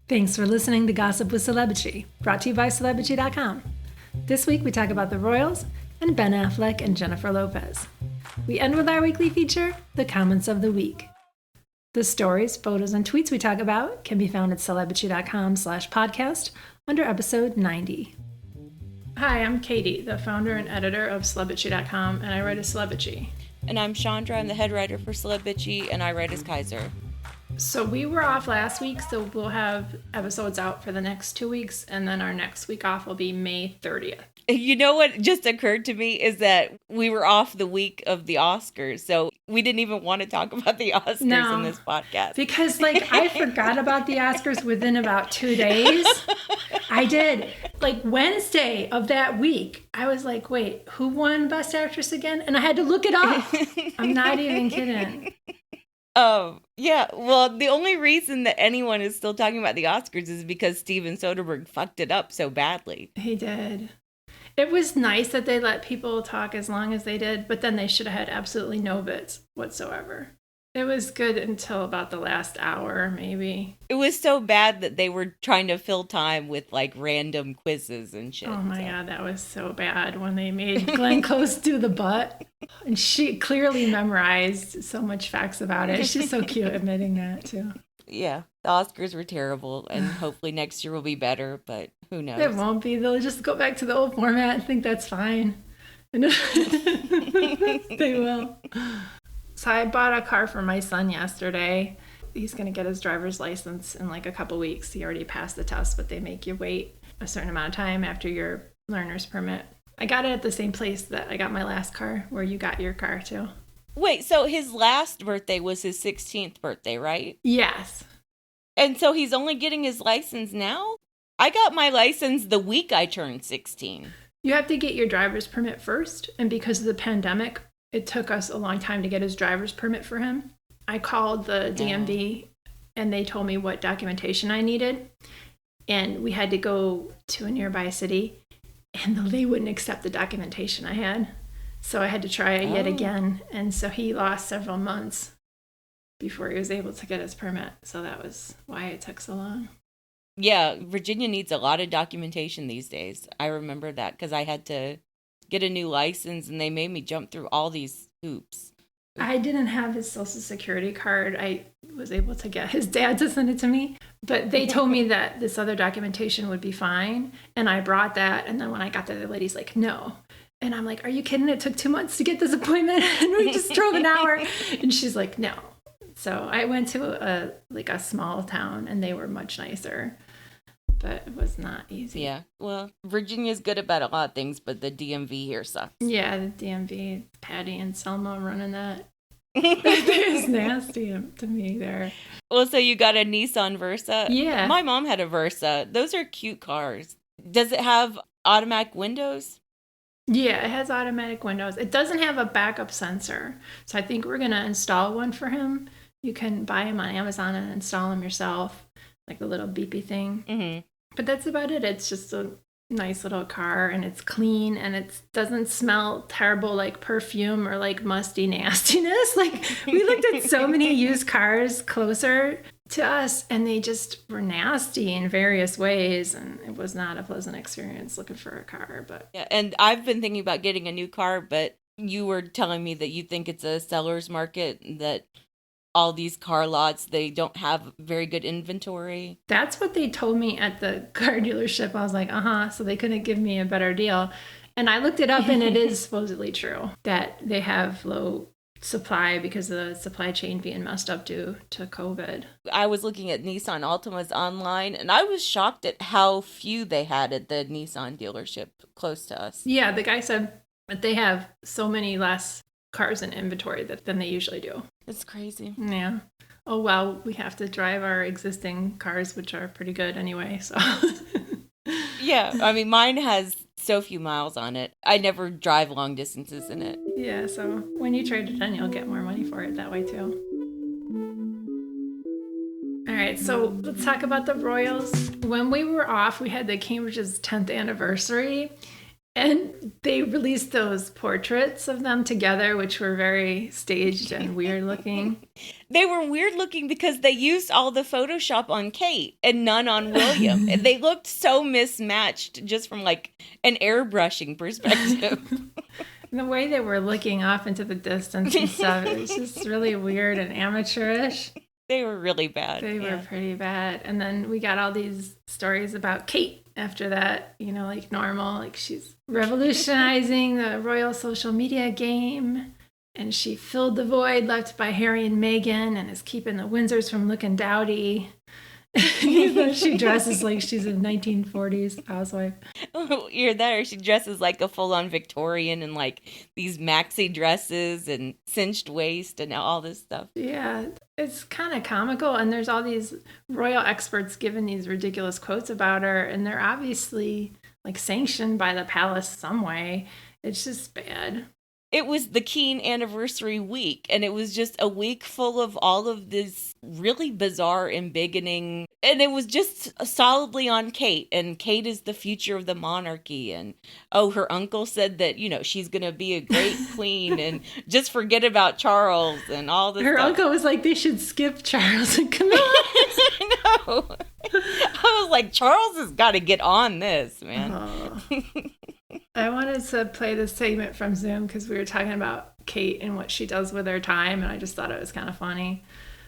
Thanks for listening to Gossip with Celebrity, brought to you by Celebrity.com. This week we talk about the Royals and Ben Affleck and Jennifer Lopez. We end with our weekly feature, The Comments of the Week. The stories, photos, and tweets we talk about can be found at Celebrity.com/podcast under episode 90. Hi, I'm Katie, the founder and editor of Celebrity.com, and I write as Celebrity. And I'm Chandra, I'm the head writer for Celebrity, and I write as Kaiser. So we were off last week, so we'll have episodes out for the next 2 weeks, and then our next week off will be May 30th. You know what just occurred to me is that we were off the week of the Oscars, so we didn't even want to talk about the Oscars in this podcast. Because, I forgot about the Oscars within about 2 days. I did. Wednesday of that week, I was like, wait, who won Best Actress again? And I had to look it up. I'm not even kidding. Yeah. Well, the only reason that anyone is still talking about the Oscars is because Steven Soderbergh fucked it up so badly. He did. It was nice that they let people talk as long as they did, but then they should have had absolutely no bits whatsoever. It was good until about the last hour, maybe. It was so bad that they were trying to fill time with random quizzes and shit. Oh my God, that was so bad when they made Glenn Close do the butt. And she clearly memorized so much facts about it. She's so cute admitting that too. Yeah, the Oscars were terrible, and hopefully next year will be better, but who knows? It won't be. They'll just go back to the old format and think that's fine. They will. So I bought a car for my son yesterday. He's going to get his driver's license in a couple weeks. He already passed the test, but they make you wait a certain amount of time after your learner's permit. I got it at the same place that I got my last car, where you got your car too. Wait, so his last birthday was his 16th birthday, right? Yes. And so he's only getting his license now? I got my license the week I turned 16. You have to get your driver's permit first, and because of the pandemic, it took us a long time to get his driver's permit for him. I called the DMV, and they told me what documentation I needed, and we had to go to a nearby city, and they wouldn't accept the documentation I had. So I had to try it yet again, and so he lost several months before he was able to get his permit. So that was why it took so long. Yeah, Virginia needs a lot of documentation these days. I remember that because I had to get a new license, and they made me jump through all these hoops. I didn't have his Social Security card. I was able to get his dad to send it to me, but they told me that this other documentation would be fine, and I brought that, and then when I got there, the lady's like, no. And I'm like, are you kidding? It took 2 months to get this appointment, and we just drove an hour. And she's like, no. So I went to a small town, and they were much nicer. But it was not easy. Yeah. Well, Virginia's good about a lot of things, but the DMV here sucks. Yeah, the DMV, Patty and Selma running that. It's nasty to me there. Well, so you got a Nissan Versa? Yeah. My mom had a Versa. Those are cute cars. Does it have automatic windows? Yeah, it has automatic windows. It doesn't have a backup sensor. So I think we're going to install one for him. You can buy them on Amazon and install them yourself. Like a little beepy thing. Mm-hmm. But that's about it. It's just a nice little car, and it's clean, and it doesn't smell terrible like perfume or musty nastiness. We looked at so many used cars closer to us, and they just were nasty in various ways, and it was not a pleasant experience looking for a car. But yeah, and I've been thinking about getting a new car, but you were telling me that you think it's a seller's market, that all these car lots, they don't have very good inventory. That's what they told me at the car dealership. I was like, so they couldn't give me a better deal. And I looked it up, and it is supposedly true that they have low supply because of the supply chain being messed up due to COVID. I was looking at Nissan Altimas online, and I was shocked at how few they had at the Nissan dealership close to us. Yeah, the guy said that they have so many less cars in inventory than they usually do. It's crazy. Yeah. Oh, well, we have to drive our existing cars, which are pretty good anyway, so. Yeah, I mean, mine has so few miles on it. I never drive long distances in it. Yeah, so when you trade it in, you'll get more money for it that way, too. All right, so let's talk about the Royals. When we were off, we had the Cambridge's 10th anniversary, And they released those portraits of them together, which were very staged and weird looking. They were weird looking because they used all the Photoshop on Kate and none on William. And they looked so mismatched just from like an airbrushing perspective. The way they were looking off into the distance and stuff, it was just really weird and amateurish. They were really bad. They were pretty bad. And then we got all these stories about Kate after that, you know, like normal, like she's revolutionizing the royal social media game. And she filled the void left by Harry and Meghan and is keeping the Windsors from looking dowdy. She dresses like she's a 1940s housewife. Oh, either that or she dresses like a full-on Victorian and like these maxi dresses and cinched waist and all this stuff. Yeah, it's kind of comical. And there's all these royal experts giving these ridiculous quotes about her. And they're obviously like sanctioned by the palace some way. It's just bad. It was the Keen anniversary week, and it was just a week full of all of this really bizarre embiggening, and it was just solidly on Kate, and Kate is the future of the monarchy, and her uncle said that, you know, she's going to be a great queen, and just forget about Charles, and all this Her stuff. uncle was like, they should skip Charles and Camilla. I know. I was like, Charles has got to get on this, man. Oh. I wanted to play this segment from Zoom because we were talking about Kate and what she does with her time, and I just thought it was kind of funny.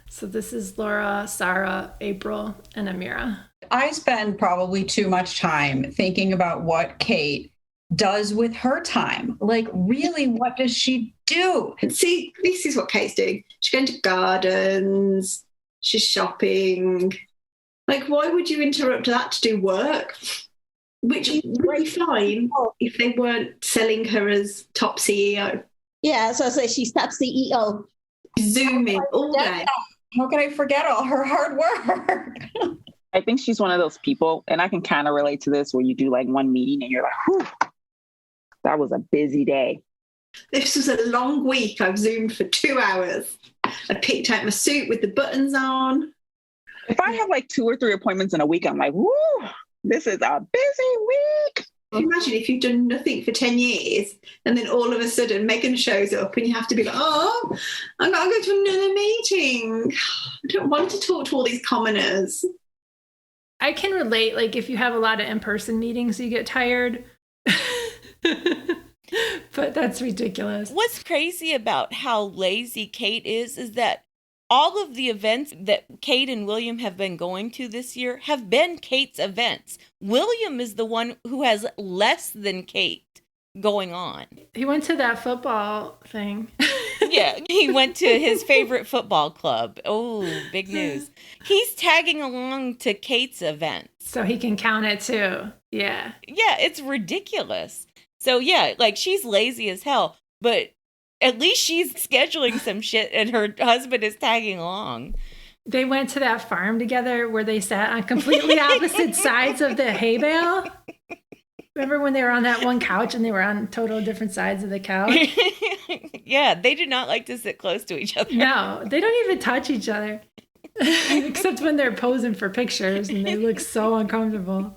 So this is Laura, Sarah, April, and Amira. I spend probably too much time thinking about what Kate does with her time. Like, really, what does she do? See, this is what Kate's doing. She's going to gardens, she's shopping. Like, why would you interrupt that to do work? Which would be fine if they weren't selling her as top CEO. Yeah, so I say she's top CEO. Zooming all day. How can I forget all her hard work? I think she's one of those people, and I can kind of relate to this, where you do like one meeting and you're like, whew, that was a busy day. This was a long week. I've Zoomed for 2 hours. I picked out my suit with the buttons on. If I have like 2 or 3 appointments in a week, I'm like, whoo, this is a busy week. Imagine if you've done nothing for 10 years and then all of a sudden Meghan shows up and you have to be like, oh, I've got to go to another meeting. I don't want to talk to all these commoners. I can relate, like, if you have a lot of in-person meetings, you get tired. But that's ridiculous. What's crazy about how lazy Kate is that all of the events that Kate and William have been going to this year have been Kate's events. William is the one who has less than Kate going on. He went to that football thing. Yeah, he went to his favorite football club. Oh, big news. He's tagging along to Kate's events. So he can count it too. Yeah. Yeah, it's ridiculous. So yeah, like she's lazy as hell, but at least she's scheduling some shit and her husband is tagging along. They went to that farm together where they sat on completely opposite sides of the hay bale. Remember when they were on that one couch and they were on total different sides of the couch? Yeah, they do not like to sit close to each other. No, they don't even touch each other. Except when they're posing for pictures and they look so uncomfortable.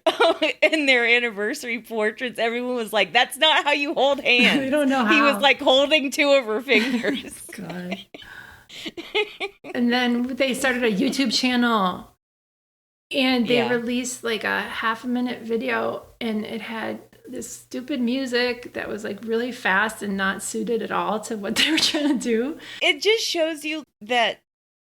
Oh, in their anniversary portraits, everyone was like, that's not how you hold hands. They don't know how. He was like holding 2 of her fingers. God. And then they started a YouTube channel and they released like a 30-minute video and it had this stupid music that was like really fast and not suited at all to what they were trying to do. It just shows you that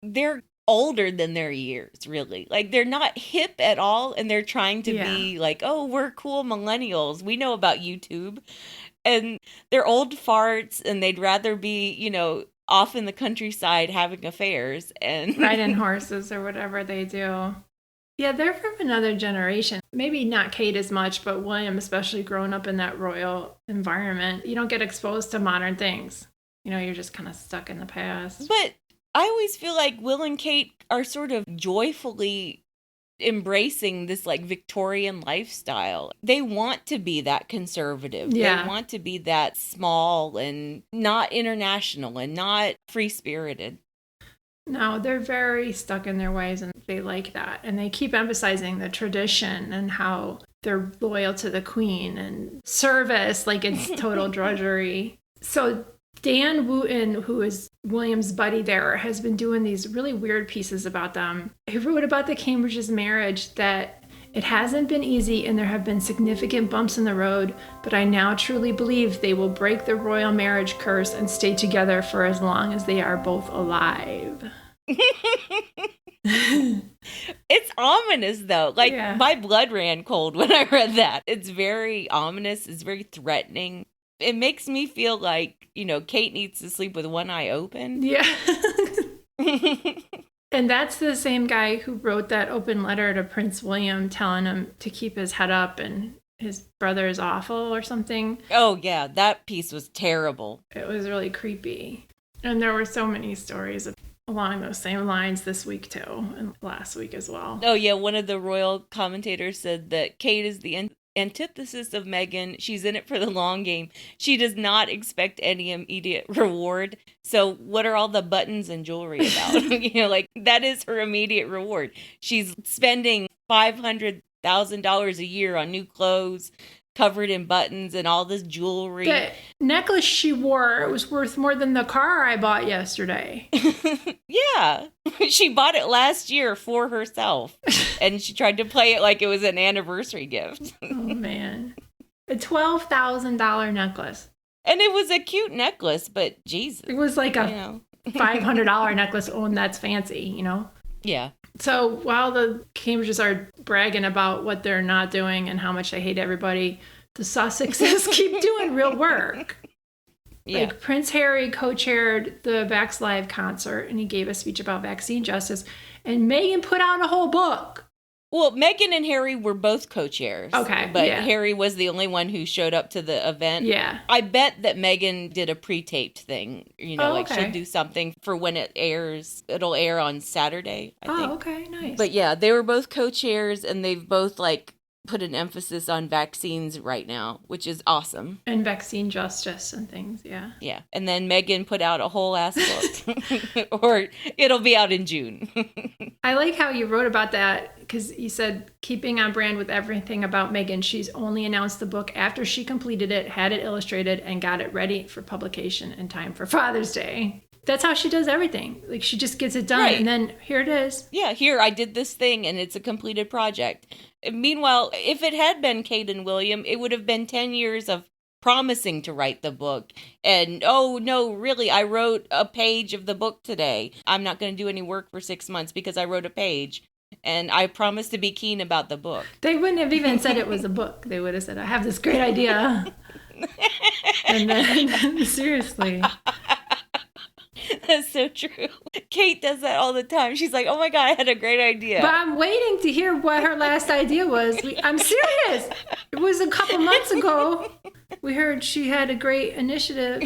they're older than their years, really. Like, they're not hip at all, and they're trying to be like, oh, we're cool millennials. We know about YouTube. And they're old farts, and they'd rather be, you know, off in the countryside having affairs and riding horses or whatever they do. Yeah, they're from another generation. Maybe not Kate as much, but William, especially growing up in that royal environment. You don't get exposed to modern things. You know, you're just kind of stuck in the past. But I always feel like Will and Kate are sort of joyfully embracing this like Victorian lifestyle. They want to be that conservative. Yeah. They want to be that small and not international and not free-spirited. No, they're very stuck in their ways and they like that. And they keep emphasizing the tradition and how they're loyal to the queen and service, like it's total drudgery. So Dan Wootton, who is William's buddy there, has been doing these really weird pieces about them. He wrote about the Cambridge's marriage that it hasn't been easy and there have been significant bumps in the road, but I now truly believe they will break the royal marriage curse and stay together for as long as they are both alive. It's ominous though. Like my blood ran cold when I read that. It's very ominous. It's very threatening. It makes me feel like, Kate needs to sleep with one eye open. Yeah. And that's the same guy who wrote that open letter to Prince William telling him to keep his head up and his brother is awful or something. Oh, yeah. That piece was terrible. It was really creepy. And there were so many stories along those same lines this week, too, and last week as well. Oh, yeah. One of the royal commentators said that Kate is the antithesis of Meghan. She's in it for the long game. She does not expect any immediate reward. So what are all the buttons and jewelry about? That is her immediate reward. She's spending $500,000 a year on new clothes covered in buttons and all this jewelry. The necklace she wore, it was worth more than the car I bought yesterday. Yeah. She bought it last year for herself. And she tried to play it like it was an anniversary gift. Oh, man. A $12,000 necklace. And it was a cute necklace, but Jesus. It was like a $500 necklace. Oh, and that's fancy, Yeah. So while the Cambridges are bragging about what they're not doing and how much they hate everybody, the Sussexes keep doing real work. Yeah. Like Prince Harry co-chaired the Vax Live concert and he gave a speech about vaccine justice. And Meghan put out a whole book. Well, Meghan and Harry were both co-chairs. Okay. But Harry was the only one who showed up to the event. Yeah. I bet that Meghan did a pre-taped thing. She'll do something for when it airs. It'll air on Saturday, I think. Oh, okay. Nice. But yeah, they were both co-chairs and they've both put an emphasis on vaccines right now, which is awesome. And vaccine justice and things, yeah. Yeah. And then Meghan put out a whole ass book. Or it'll be out in June. I like how you wrote about that because you said, keeping on brand with everything about Meghan, she's only announced the book after she completed it, had it illustrated, and got it ready for publication in time for Father's Day. That's how she does everything. Like, she just gets it done, right. And then here it is. Yeah, here, I did this thing, and it's a completed project. Meanwhile, if it had been Kate and William, it would have been 10 years of promising to write the book. And, oh, no, really, I wrote a page of the book today. I'm not going to do any work for 6 months because I wrote a page. And I promised to be keen about the book. They wouldn't have even said it was a book. They would have said, I have this great idea. And then, seriously. That's so true. Kate does that all the time. She's like, oh my God, I had a great idea. But I'm waiting to hear what her last idea was. I'm serious. It was a couple months ago. We heard she had a great initiative.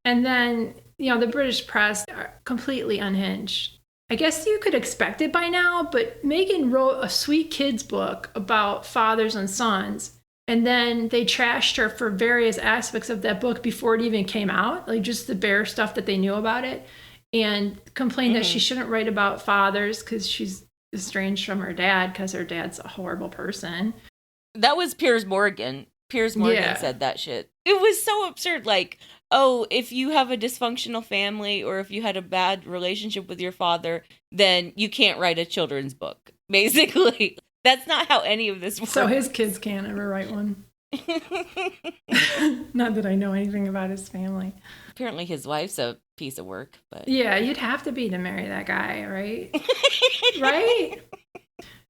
And then, the British press are completely unhinged. I guess you could expect it by now, but Meghan wrote a sweet kids book about fathers and sons. And then they trashed her for various aspects of that book before it even came out, like just the bare stuff that they knew about it, and complained that she shouldn't write about fathers because she's estranged from her dad because her dad's a horrible person. That was Piers Morgan. Piers Morgan said that shit. It was so absurd. Like, oh, if you have a dysfunctional family or if you had a bad relationship with your father, then you can't write a children's book, basically. That's not how any of this works. So his kids can't ever write one. Not that I know anything about his family. Apparently his wife's a piece of work, but yeah, you'd have to be to marry that guy, right? Right?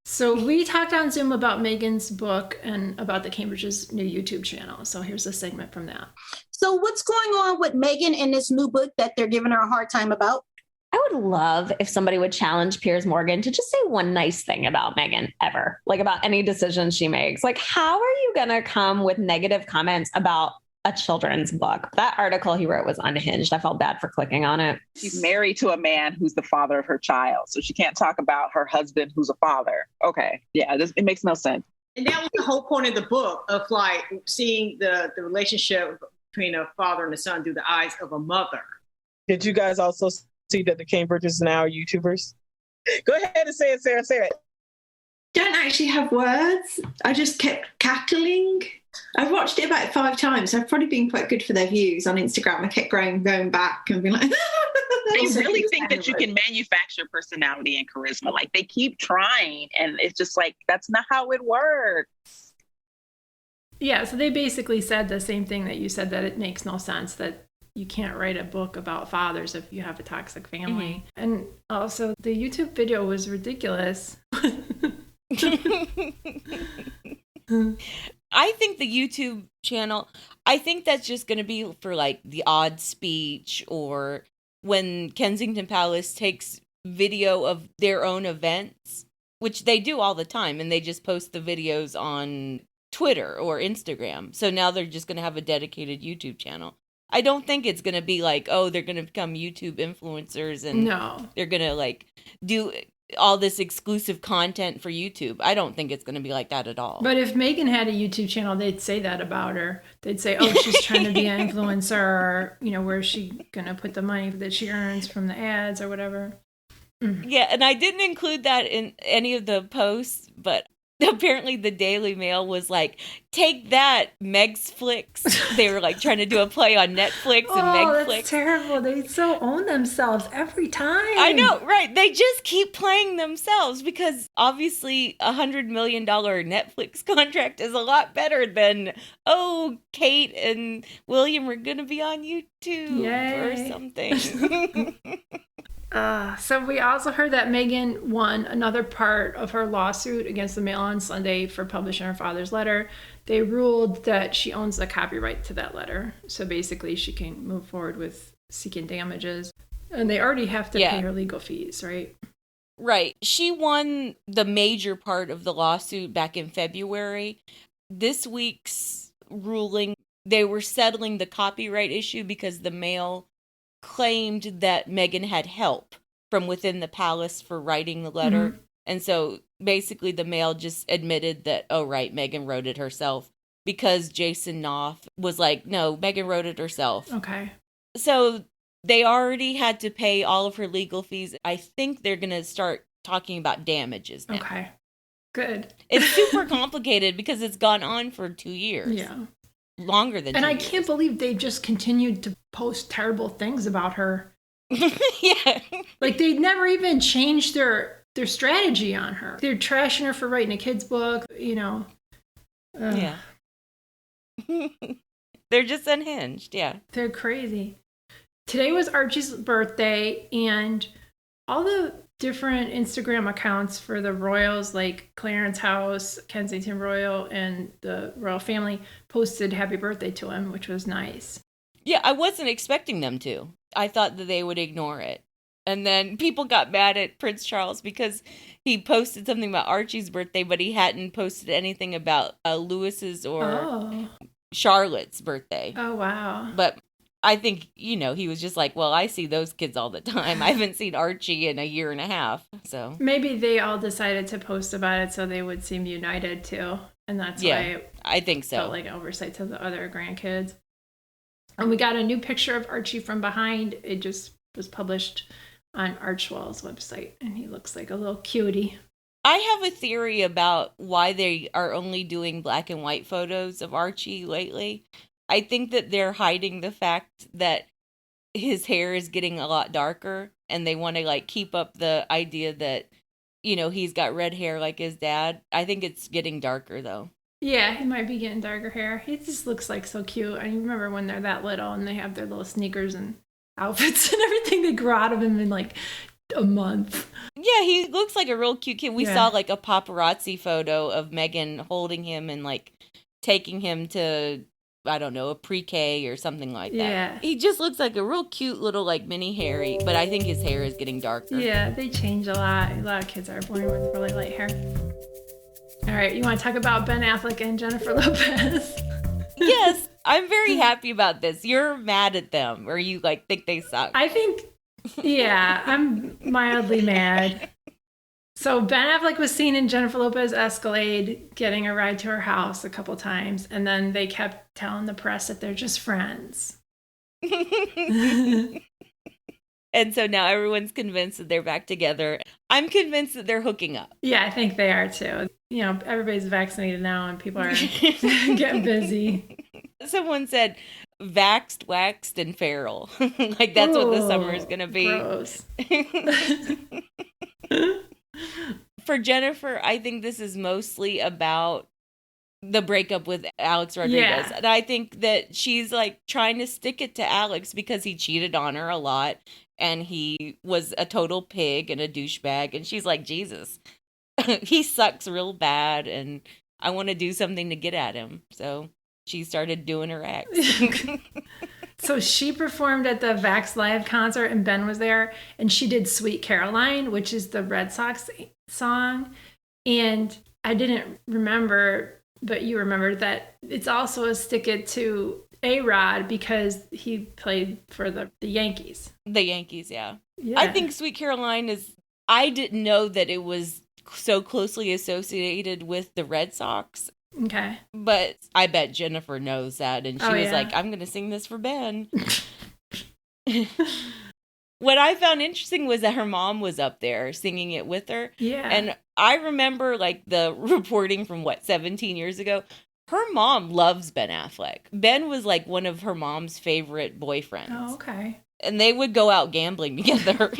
So we talked on Zoom about Meghan's book and about the Cambridge's new YouTube channel. So here's a segment from that. So what's going on with Meghan in this new book that they're giving her a hard time about? I would love if somebody would challenge Piers Morgan to just say one nice thing about Meghan ever, like about any decision she makes. Like, how are you going to come with negative comments about a children's book? That article he wrote was unhinged. I felt bad for clicking on it. She's married to a man who's the father of her child, so she can't talk about her husband who's a father. Okay. Yeah, it makes no sense. And that was the whole point of the book, of like seeing the relationship between a father and a son through the eyes of a mother. Did you guys also see that the Cambridges now are YouTubers? Go ahead and say it, Sarah. Say it. don't actually have words. I just kept cackling. I've watched it about 5 times. So I've probably been quite good for their views on Instagram. I kept going back and being like, They really think that you can manufacture personality and charisma. Like, they keep trying, and it's just like, that's not how it works. Yeah, so they basically said the same thing that you said, that it makes no sense, that you can't write a book about fathers if you have a toxic family. Mm-hmm. And also, the YouTube video was ridiculous. I think the YouTube channel, I think that's just going to be for like the odd speech, or when Kensington Palace takes video of their own events, which they do all the time, and they just post the videos on Twitter or Instagram. So now they're just going to have a dedicated YouTube channel. I don't think it's going to be like, oh, they're going to become YouTube influencers and they're going to like do all this exclusive content for YouTube. I don't think it's going to be like that at all. But if Meghan had a YouTube channel, they'd say that about her. They'd say, oh, she's trying to be an influencer, or, you know, where's she going to put the money that she earns from the ads or whatever. Yeah, and I didn't include that in any of the posts, but apparently the Daily Mail was like, take that, Meg's Flicks. They were like trying to do a play on Netflix and Meg Flicks. That's terrible. They so own themselves every time. I know, right? They just keep playing themselves, because obviously $100 million Netflix contract is a lot better than, oh, Kate and William are going to be on YouTube or something. So we also heard that Meghan won another part of her lawsuit against the Mail on Sunday for publishing her father's letter. They ruled that she owns the copyright to that letter. So basically she can move forward with seeking damages. And they already have to pay her legal fees, right? Right. She won the major part of the lawsuit back in February. This week's ruling, they were settling the copyright issue because the Mail claimed that Meghan had help from within the palace for writing the letter. Mm-hmm. And so basically the Mail just admitted that, oh, right, Meghan wrote it herself, because Jason Knopf was like, no, Meghan wrote it herself. Okay. So they already had to pay all of her legal fees. I think they're going to start talking about damages now. Okay. Good. It's super complicated because it's gone on for 2 years. Yeah. Longer than 2 years. And I can't believe they've just continued to post terrible things about her. Yeah. Like, they never even changed their strategy on her. They're trashing her for writing a kid's book, you know. Yeah. They're just unhinged, yeah. They're crazy. Today was Archie's birthday, and all the different Instagram accounts for the royals, like Clarence House, Kensington Royal, and the royal family, posted happy birthday to him, which was nice. Yeah, I wasn't expecting them to. I thought that they would ignore it. And then people got mad at Prince Charles because he posted something about Archie's birthday, but he hadn't posted anything about Louis's or Charlotte's birthday. Oh, wow. But I think, you know, he was just like, well, I see those kids all the time. I haven't seen Archie in a year and a half, so. Maybe they all decided to post about it so they would seem united, too. And that's why I think so. Felt like an oversight to the other grandkids. And we got a new picture of Archie from behind. It just was published on Archwell's website, and he looks like a little cutie. I have a theory about why they are only doing black and white photos of Archie lately. I think that they're hiding the fact that his hair is getting a lot darker, and they want to like keep up the idea that, you know, he's got red hair like his dad. I think it's getting darker though. Yeah, he might be getting darker hair. He just looks like so cute. I remember when they're that little and they have their little sneakers and outfits and everything. They grow out of him in like a month. Yeah, he looks like a real cute kid. We saw like a paparazzi photo of Meghan holding him and like taking him to, I don't know, a pre-K or something like that. Yeah. He just looks like a real cute little like mini Harry, but I think his hair is getting darker. Yeah, they change a lot. A lot of kids are born with really light hair. All right, you want to talk about Ben Affleck and Jennifer Lopez? Yes, I'm very happy about this. You're mad at them, or you like think they suck? I think, yeah, I'm mildly mad. So Ben Affleck was seen in Jennifer Lopez Escalade getting a ride to her house a couple times, and then they kept telling the press that they're just friends. And so now everyone's convinced that they're back together. I'm convinced that they're hooking up. Yeah, I think they are too. You know, everybody's vaccinated now and people are getting busy. Someone said vaxxed, waxed, and feral. Like that's what the summer is going to be. Gross. For Jennifer, I think this is mostly about the breakup with Alex Rodriguez. Yeah. And I think that she's like trying to stick it to Alex because he cheated on her a lot and he was a total pig and a douchebag. And she's like, Jesus, he sucks real bad and I want to do something to get at him. So she started doing her act. So she performed at the Vax Live concert and Ben was there and she did Sweet Caroline, which is the Red Sox song. And I didn't remember, but you remember that it's also a stick it to A-Rod because he played for the Yankees. The Yankees, yeah. Yeah. I think Sweet Caroline is, I didn't know that it was so closely associated with the Red Sox. Okay. But I bet Jennifer knows that. And she was yeah. like, I'm going to sing this for Ben. What I found interesting was that her mom was up there singing it with her. Yeah. And I remember like the reporting from 17 years ago. Her mom loves Ben Affleck. Ben was like one of her mom's favorite boyfriends. Oh, okay. And they would go out gambling together.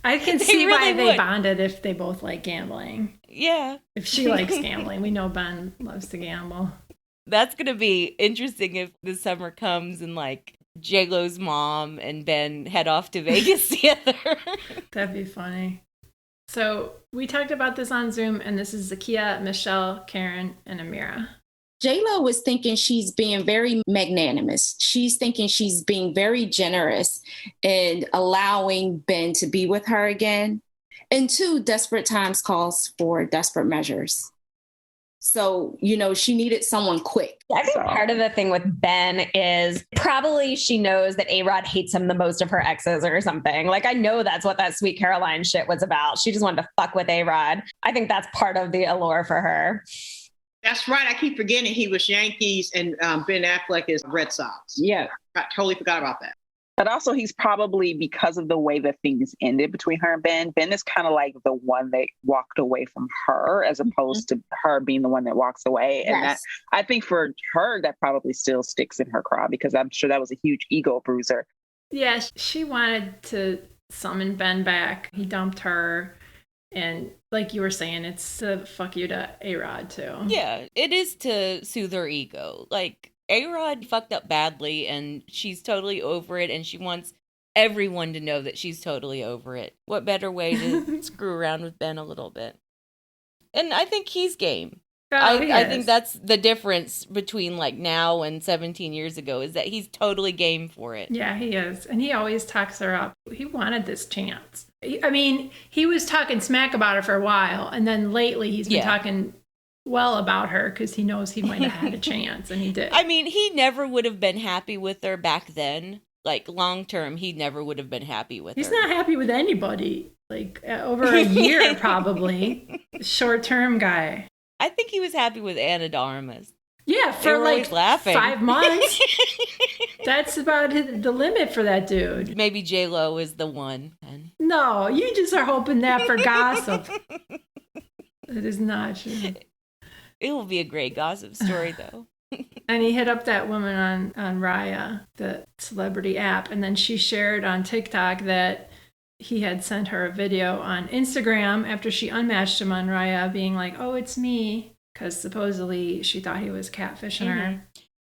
I can see really why they would. bonded if they both like gambling. Yeah. If she likes gambling. We know Ben loves to gamble. That's going to be interesting if the summer comes and like J-Lo's mom and Ben head off to Vegas together. That'd be funny. So we talked about this on Zoom, and this is Zakiya, Michelle, Karen, and Amira. J-Lo was thinking she's being very magnanimous. She's thinking she's being very generous and allowing Ben to be with her again. And 2, desperate times calls for desperate measures. So, you know, she needed someone quick. I think part of the thing with Ben is probably she knows that A-Rod hates him the most of her exes or something. Like, I know that's what that Sweet Caroline shit was about. She just wanted to fuck with A-Rod. I think that's part of the allure for her. That's right. I keep forgetting he was Yankees and Ben Affleck is Red Sox. Yeah. I totally forgot about that. But also he's probably, because of the way that things ended between her and Ben is kind of like the one that walked away from her as opposed to her being the one that walks away. And Yes. that, I think for her, that probably still sticks in her craw because I'm sure that was a huge ego bruiser. Yeah, she wanted to summon Ben back. He dumped her. And like you were saying, it's to fuck you to A-Rod too. Yeah, it is to soothe her ego. Like, A-Rod fucked up badly and she's totally over it and she wants everyone to know that she's totally over it. What better way to screw around with Ben a little bit? And I think he's game. I think that's the difference between like now and 17 years ago is that he's totally game for it. Yeah, he is. And he always talks her up. He wanted this chance. I mean, he was talking smack about her for a while. And then lately he's been talking well about her because he knows he might have had a chance. And he did. I mean, he never would have been happy with her back then. Like long term, he never would have been happy with her. He's not happy with anybody. Like over a year, probably. Short term guy. I think he was happy with Anna de Armas. Yeah, for like laughing. 5 months. That's about the limit for that dude. Maybe J-Lo is the one. No, you just are hoping that for gossip. It is not true. It will be a great gossip story, though. And he hit up that woman on Raya, the celebrity app, and then she shared on TikTok that he had sent her a video on Instagram after she unmatched him on Raya, being like, oh, it's me, because supposedly she thought he was catfishing her.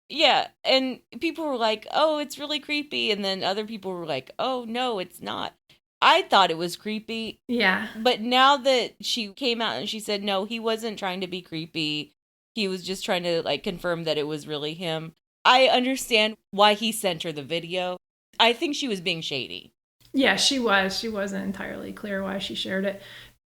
Yeah, and people were like, oh, it's really creepy, and then other people were like, oh, no, it's not. I thought it was creepy. Yeah. But now that she came out and she said, no, he wasn't trying to be creepy. He was just trying to like confirm that it was really him. I understand why he sent her the video. I think she was being shady. Yeah, she was. She wasn't entirely clear why she shared it.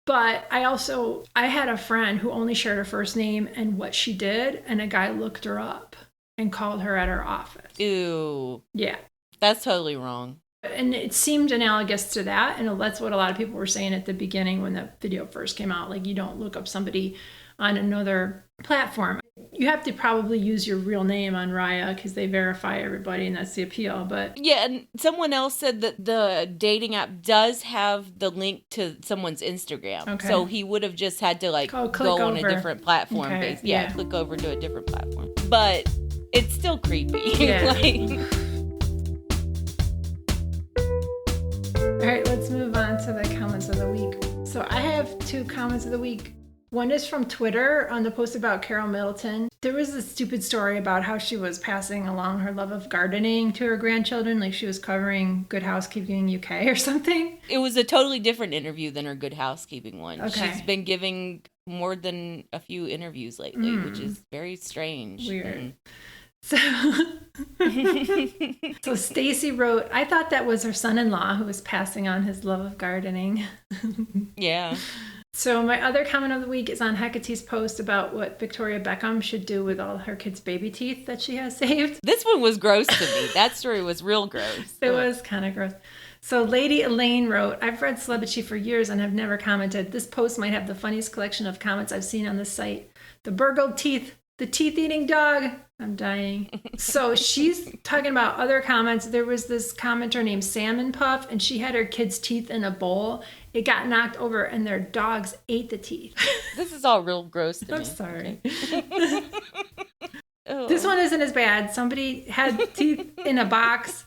But I had a friend who only shared her first name and what she did, and a guy looked her up and called her at her office. Ew. Yeah. That's totally wrong. And it seemed analogous to that. And that's what a lot of people were saying at the beginning when the video first came out. Like, you don't look up somebody on another platform. you have to probably use your real name on Raya because they verify everybody, and that's the appeal. But yeah, and someone else said that the dating app does have the link to someone's Instagram. Okay. So he would have just had to like click go on a over. different platform. Okay, Yeah, click over to a different platform. But it's still creepy. Yeah. Like, all right, let's move on to the comments of the week. So I have 2 comments of the week. One is from Twitter on the post about Carol Middleton. There was this stupid story about how she was passing along her love of gardening to her grandchildren, like she was covering Good Housekeeping UK or something. it was a totally different interview than her Good Housekeeping one. Okay. She's been giving more than a few interviews lately, which is very strange. Weird. So Stacy wrote, I thought that was her son-in-law who was passing on his love of gardening. Yeah. So my other comment of the week is on Hecate's post about what Victoria Beckham should do with all her kids' baby teeth that she has saved. This one was gross to me. That story was real gross. It was kind of gross. So Lady Elaine wrote, I've read Celebrity for years and have never commented. This post might have the funniest collection of comments I've seen on this site. The burgled teeth, the teeth-eating dog. I'm dying. So she's talking about other comments. There was this commenter named Salmon Puff, and she had her kids' teeth in a bowl. It got knocked over, and their dogs ate the teeth. This is all real gross to me. I'm sorry. Oh. This one isn't as bad. Somebody had teeth in a box,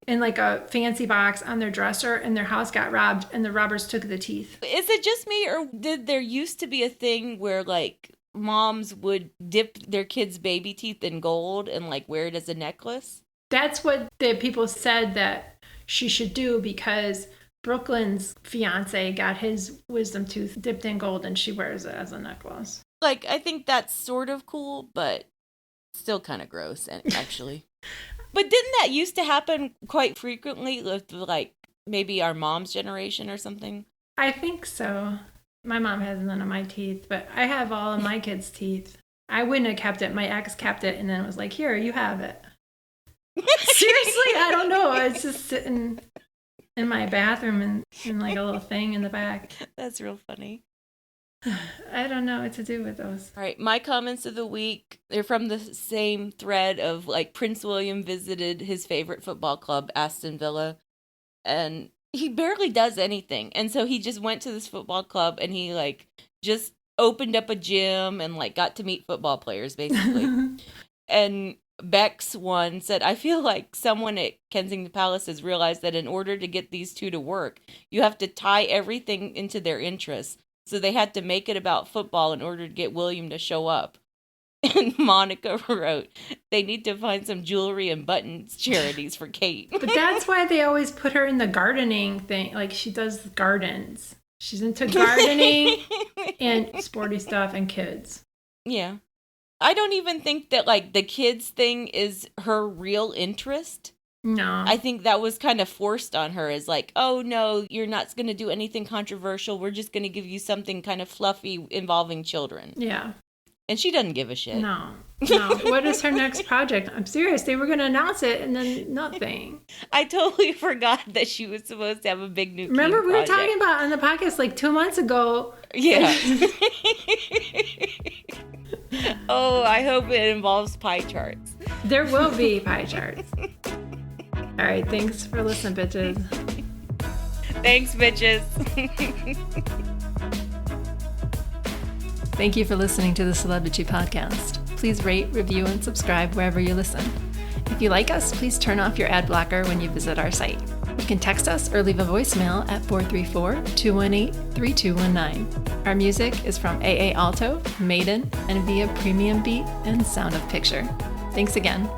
in like a fancy box on their dresser, and their house got robbed, and the robbers took the teeth. Is it just me, or did there used to be a thing where like moms would dip their kids' baby teeth in gold and like wear it as a necklace? That's what the people said that she should do, because Brooklyn's fiance got his wisdom tooth dipped in gold and she wears it as a necklace. Like, I think that's sort of cool, but still kind of gross, actually. But didn't that used to happen quite frequently with like maybe our mom's generation or something? I think so. My mom has none of my teeth, but I have all of my kids' teeth. I wouldn't have kept it. My ex kept it and then was like, here, you have it. Seriously, I don't know. It's just sitting in my bathroom in like a little thing in the back. That's real funny. I don't know what to do with those. All right, my comments of the week, they're from the same thread of like Prince William visited his favorite football club, Aston Villa, and he barely does anything. And so he just went to this football club and he like just opened up a gym and like got to meet football players basically. And Bex one said, I feel like someone at Kensington Palace has realized that in order to get these two to work, you have to tie everything into their interests. So they had to make it about football in order to get William to show up. And Monica wrote, they need to find some jewelry and buttons charities for Kate. But that's why they always put her in the gardening thing. Like, she does gardens. She's into gardening and sporty stuff and kids. Yeah. I don't even think that, like, the kids thing is her real interest. No. I think that was kind of forced on her as like, oh, no, you're not going to do anything controversial. We're just going to give you something kind of fluffy involving children. Yeah. And she doesn't give a shit. No. What is her next project? I'm serious. They were going to announce it and then nothing. I totally forgot that she was supposed to have a big new Remember, we project. were talking about on the podcast like 2 months ago. Yeah. Oh, I hope it involves pie charts. There will be pie charts. All right. Thanks for listening, bitches. Thanks, bitches. Thank you for listening to the Celebrity Podcast. Please rate, review, and subscribe wherever you listen. If you like us, please turn off your ad blocker when you visit our site. You can text us or leave a voicemail at 434-218-3219. Our music is from AA Alto, Maiden, and via Premium Beat and Sound of Picture. Thanks again.